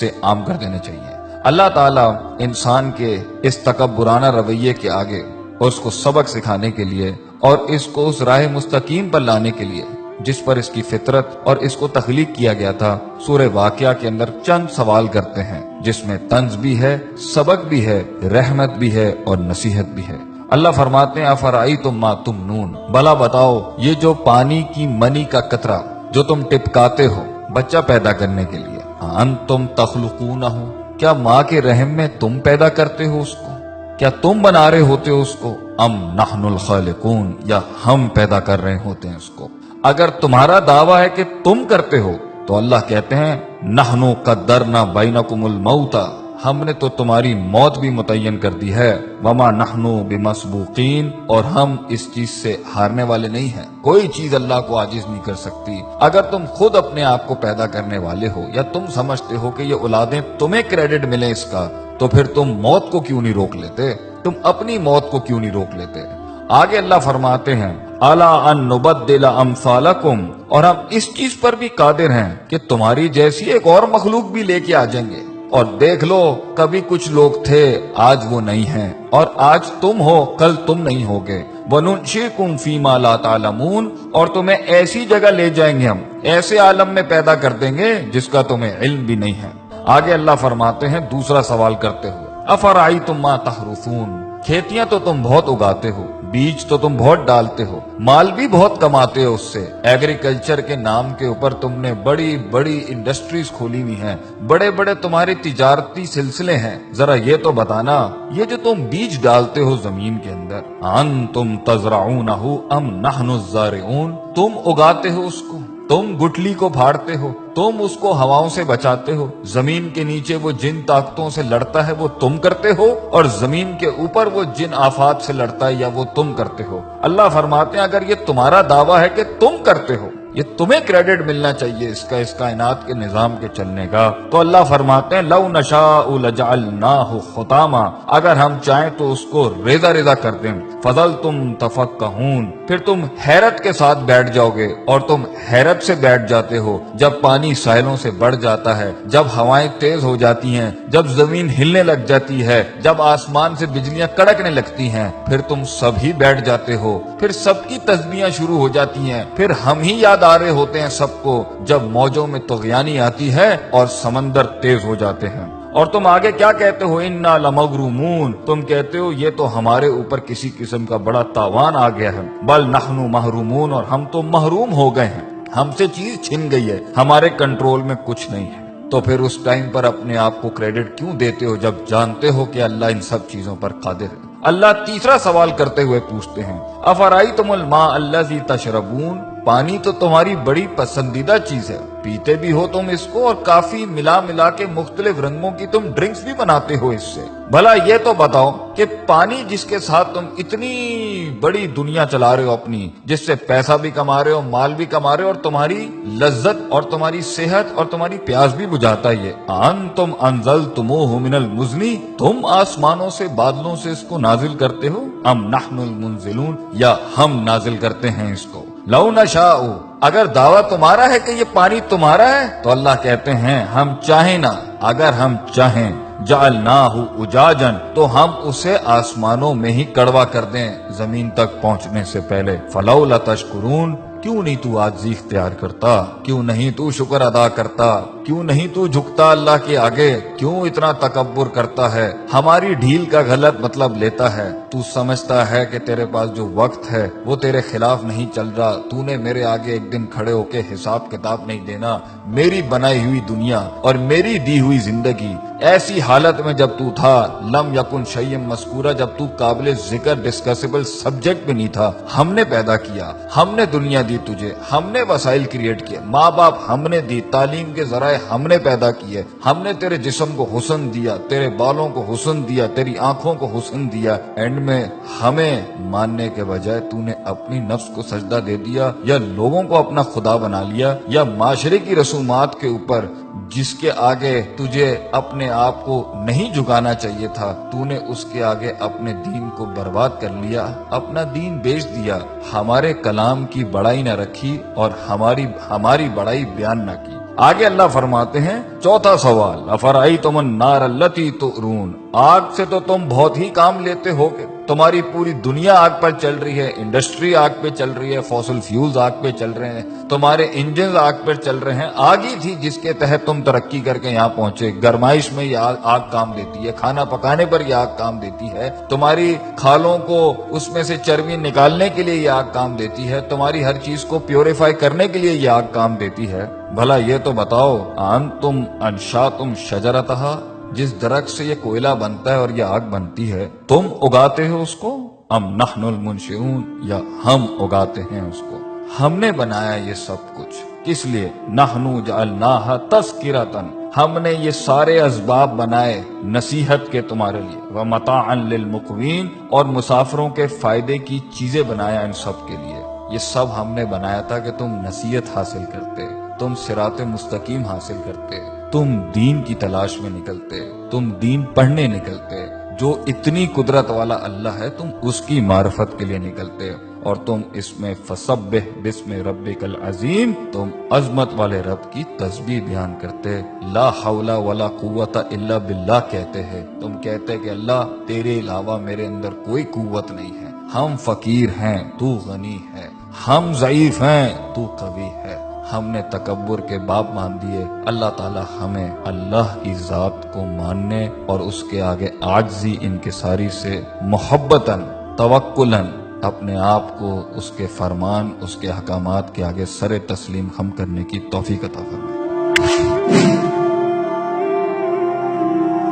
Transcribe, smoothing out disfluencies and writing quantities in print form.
سے عام کر دینے چاہیے۔ اللہ تعالیٰ انسان کے اس تکبرانہ رویے کے آگے اس کو سبق سکھانے کے لیے اور اس کو اس راہ مستقیم پر لانے کے لیے جس پر اس کی فطرت اور اس کو تخلیق کیا گیا تھا، سورہ واقعہ کے اندر چند سوال کرتے ہیں جس میں طنز بھی ہے، سبق بھی ہے، رحمت بھی ہے اور نصیحت بھی ہے۔ اللہ فرماتے ہیں افرأیتم ما تمنون، بھلا بتاؤ یہ جو پانی کی منی کا قطرہ جو تم ٹپکاتے ہو بچہ پیدا کرنے کے لیے، انتم تخلقونہ، کیا ماں کے رحم میں تم پیدا کرتے ہو اس کو؟ کیا تم بنا رہے ہوتے ہو اس کو؟ ام نحن الخالقون، یا ہم پیدا کر رہے ہوتے ہیں اس کو؟ اگر تمہارا دعویٰ ہے کہ تم کرتے ہو تو اللہ کہتے ہیں نحن قدرنا بینکم الموت، ہم نے تو تمہاری موت بھی متعین کر دی ہے، وما نحن بمسبوقین، اور ہم اس چیز سے ہارنے والے نہیں ہیں، کوئی چیز اللہ کو عاجز نہیں کر سکتی۔ اگر تم خود اپنے آپ کو پیدا کرنے والے ہو یا تم سمجھتے ہو کہ یہ اولادیں تمہیں کریڈٹ ملے اس کا، تو پھر تم موت کو کیوں نہیں روک لیتے؟ تم اپنی موت کو کیوں نہیں روک لیتے؟ آگے اللہ فرماتے ہیں الا ان نبدل امثالکم، اور ہم اس چیز پر بھی قادر ہیں کہ تمہاری جیسی ایک اور مخلوق بھی لے کے آ جائیں گے، اور دیکھ لو کبھی کچھ لوگ تھے آج وہ نہیں ہیں، اور آج تم ہو کل تم نہیں ہوگے، وَنُنْشِئْكُمْ فِي مَا لَا تَعْلَمُونَ، اور تمہیں ایسی جگہ لے جائیں گے، ہم ایسے عالم میں پیدا کر دیں گے جس کا تمہیں علم بھی نہیں ہے۔ آگے اللہ فرماتے ہیں دوسرا سوال کرتے ہوئے افرأیتم ما تحرثون، کھیتیاں تو تم بہت اگاتے ہو، بیج تو تم بہت ڈالتے ہو، مال بھی بہت کماتے ہو اس سے، ایگریکلچر کے نام کے اوپر تم نے بڑی بڑی انڈسٹریز کھولی ہوئی ہیں، بڑے بڑے تمہارے تجارتی سلسلے ہیں، ذرا یہ تو بتانا یہ جو تم بیج ڈالتے ہو زمین کے اندر، انتم تزرعونہ ام نحن الزارعون، تم اگاتے ہو اس کو، تم گٹلی کو پھاڑتے ہو، تم اس کو ہواؤں سے بچاتے ہو، زمین کے نیچے وہ جن طاقتوں سے لڑتا ہے وہ تم کرتے ہو، اور زمین کے اوپر وہ جن آفات سے لڑتا ہے یا وہ تم کرتے ہو۔ اللہ فرماتے ہیں اگر یہ تمہارا دعویٰ ہے کہ تم کرتے ہو، یہ تمہیں کریڈٹ ملنا چاہیے اس کائنات کے نظام کے چلنے کا، تو اللہ فرماتے ہیں لو نشاء لجعلناہ خطاما، اگر ہم چاہیں تو اس کو ریزہ ریزہ کر دیں، فظلتم تفکہون، پھر تم حیرت کے ساتھ بیٹھ جاؤ گے، اور تم حیرت سے بیٹھ جاتے ہو جب پانی ساحلوں سے بڑھ جاتا ہے، جب ہوائیں تیز ہو جاتی ہیں، جب زمین ہلنے لگ جاتی ہے، جب آسمان سے بجلیاں کڑکنے لگتی ہیں، پھر تم سب ہی بیٹھ جاتے ہو، پھر سب کی تسبیحاں شروع ہو جاتی ہیں، پھر ہم ہی یاد آ رہے ہوتے ہیں سب کو جب موجوں میں طغیانی آتی ہے اور سمندر تیز ہو جاتے ہیں۔ اور تم آگے کیا کہتے ہو انا لمغرومون، تم کہتے ہو یہ تو ہمارے اوپر کسی قسم کا بڑا تاوان آ گیا ہے، بل نحن محرومون، اور ہم تو محروم ہو گئے ہیں، ہم سے چیز چھن گئی ہے، ہمارے کنٹرول میں کچھ نہیں ہے۔ تو پھر اس ٹائم پر اپنے آپ کو کریڈٹ کیوں دیتے ہو جب جانتے ہو کہ اللہ ان سب چیزوں پر قادر ہے؟ اللہ تیسرا سوال کرتے ہوئے پوچھتے ہیں افرأیتم الماء الذی تشربون، پانی تو تمہاری بڑی پسندیدہ چیز ہے، پیتے بھی ہو تم اس کو، اور کافی ملا کے مختلف رنگوں کی تم ڈرنکس بھی بناتے ہو اس سے، بھلا یہ تو بتاؤ کہ پانی جس کے ساتھ تم اتنی بڑی دنیا چلا رہے ہو اپنی، جس سے پیسہ بھی کما رہے ہو، مال بھی کما رہے ہو، اور تمہاری لذت اور تمہاری صحت اور تمہاری پیاس بھی بجھاتا ہے، یہ انتم انزلتموہ من المزن، تم آسمانوں سے بادلوں سے اس کو نازل کرتے ہو، ام نحن المنزلون، یا ہم نازل کرتے ہیں اس کو۔ لو نشاء، اگر دعویٰ تمہارا ہے کہ یہ پانی تمہارا ہے تو اللہ کہتے ہیں ہم چاہیں نا، اگر ہم چاہیں جعلناہ اجاجا، تو ہم اسے آسمانوں میں ہی کڑوا کر دیں زمین تک پہنچنے سے پہلے، فلولا تشکرون، کیوں نہیں تو عاجزی اختیار کرتا، کیوں نہیں تو شکر ادا کرتا، کیوں نہیں تو جھکتا اللہ کے آگے، کیوں اتنا تکبر کرتا ہے، ہماری ڈھیل کا غلط مطلب لیتا ہے، تو سمجھتا ہے کہ تیرے پاس جو وقت ہے وہ تیرے خلاف نہیں چل رہا، تو نے میرے آگے ایک دن کھڑے ہو کے حساب کتاب نہیں دینا، میری بنائی ہوئی دنیا اور میری دی ہوئی زندگی ایسی حالت میں جب تو تھا، لم یکن شیئا مذکورا، جب تو قابل ذکر ڈسکسیبل سبجیکٹ بھی نہیں تھا، ہم نے پیدا کیا، ہم نے دنیا دی تجھے، ہم نے وسائل کریٹ کیے، ماں باپ ہم نے دی، تعلیم کے ذرائع ہم نے پیدا کیے، ہم نے تیرے جسم کو حسن دیا، تیرے بالوں کو حسن دیا، تیری آنکھوں کو حسن دیا، اینڈ میں ہمیں ماننے کے بجائے تو نے اپنی نفس کو سجدہ دے دیا، یا لوگوں کو اپنا خدا بنا لیا، یا معاشرے کی رسومات کے اوپر جس کے آگے تجھے اپنے آپ کو نہیں جھکانا چاہیے تھا، تو نے اس کے آگے اپنے دین کو برباد کر لیا، اپنا دین بیچ دیا، ہمارے کلام کی بڑائی نہ رکھی اور ہماری بڑائی بیان نہ کی۔ آگے اللہ فرماتے ہیں چوتھا سوال، افرأیتم النار التی تؤرون، آگ سے تو تم بہت ہی کام لیتے ہو کہ تمہاری پوری دنیا آگ پر چل رہی ہے، انڈسٹری آگ پہ چل رہی ہے، فوسل فیولز آگ پہ چل رہے ہیں، تمہارے انجنز آگ پر چل رہے ہیں، آگ ہی تھی جس کے تحت تم ترقی کر کے یہاں پہنچے، گرمائش میں یہ آگ کام دیتی ہے، کھانا پکانے پر یہ آگ کام دیتی ہے، تمہاری کھالوں کو اس میں سے چربی نکالنے کے لیے یہ آگ کام دیتی ہے، تمہاری ہر چیز کو پیوریفائی کرنے کے لیے یہ آگ کام دیتی ہے، بھلا یہ تو بتاؤ انتم انشاتم شجرتہا، جس درخت سے یہ کوئلہ بنتا ہے اور یہ آگ بنتی ہے تم اگاتے ہو اس کو، ام نحن المنشئون، یا ہم اگاتے ہیں اس کو، ہم نے بنایا یہ سب کچھ، کس لیے، نحن جعلناها تذکرۃ، ہم نے یہ سارے اسباب بنائے نصیحت کے تمہارے لیے، ومتاعا للمقوین، اور مسافروں کے فائدے کی چیزیں بنایا ان سب کے لیے، یہ سب ہم نے بنایا تھا کہ تم نصیحت حاصل کرتے، تم صراط مستقیم حاصل کرتے، تم دین کی تلاش میں نکلتے، تم دین پڑھنے نکلتے، جو اتنی قدرت والا اللہ ہے تم اس کی معرفت کے لیے نکلتے، اور تم اس میں فسبح بسم ربک العظیم، تم عظمت والے رب کی تسبیح بیان کرتے، لا حول ولا قوت الا باللہ کہتے ہیں، تم کہتے کہ اللہ تیرے علاوہ میرے اندر کوئی قوت نہیں ہے، ہم فقیر ہیں تو غنی ہے، ہم ضعیف ہیں تو قوی ہے، ہم نے تکبر کے باب مان دیے، اللہ تعالی ہمیں اللہ کی ذات کو ماننے اور اس کے آگے عاجزی انکساری سے محبتاً توکلاً اپنے آپ کو اس کے فرمان، اس کے احکامات کے آگے سر تسلیم خم کرنے کی توفیق عطا فرمائے۔